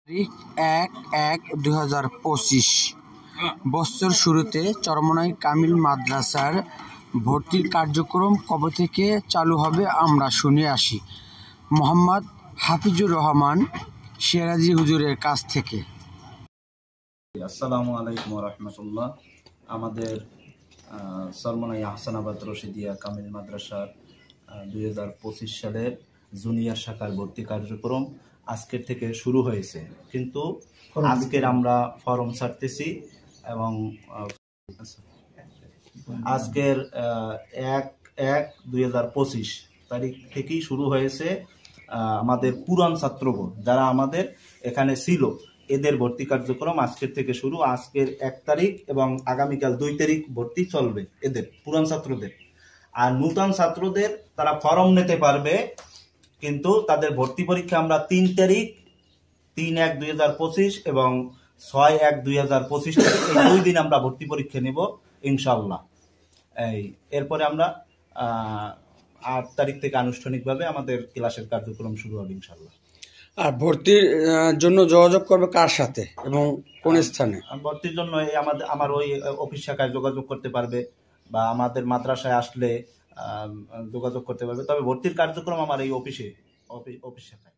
1/1/2025 বছর শুরুতে চরমোনাই কামিল মাদ্রাসার ভর্তির কার্যক্রম কবে থেকে চালু হবে আমরা শুনে আসি মোহাম্মদ হাফিজুর রহমান সিরাজি হুজুরের কাছ থেকে। আসসালামু আলাইকুম ওয়া রাহমাতুল্লাহ। আমাদের চরমোনাই আহসানাবাদ রশিদিয়া কামিল মাদ্রাসার 2025 সালের জুনিয়র শাখার ভর্তি কার্যক্রম আজকের থেকে শুরু হয়েছে, কিন্তু আজকের আমরা ফর্ম ছাড়তেছি এবং আজকের 1/1/2025 তারিখ থেকেই শুরু হয়েছে আমাদের পুরান ছাত্রগণ যারা আমাদের এখানে ছিল এদের ভর্তি কার্যক্রম আজকের থেকে শুরু। আজকের 1 তারিখ এবং আগামীকাল 2 তারিখ ভর্তি চলবে এদের পুরান ছাত্রদের। আর নূতন ছাত্রদের তারা ফর্ম নিতে পারবে, কিন্তু তাদের ভর্তি পরীক্ষা আমরা 3 তারিখ 3/1/2025 এবং 6/1/2025 এই 2 দিন আমরা ভর্তি পরীক্ষা নেব ইনশাআল্লাহ। এরপরে আমরা 8 তারিখ থেকে আনুষ্ঠানিকভাবে আমাদের ক্লাসের কার্যক্রম শুরু হবে ইনশাআল্লাহ। আর ভর্তির জন্য যোগাযোগ করবে কার সাথে এবং কোন স্থানে? ভর্তির জন্য আমার ওই অফিস শাখায় যোগাযোগ করতে পারবে বা আমাদের মাদ্রাসায় আসলে যোগাযোগ করতে পারবে, তবে ভর্তির কার্যক্রম আমার এই অফিস শাখায়।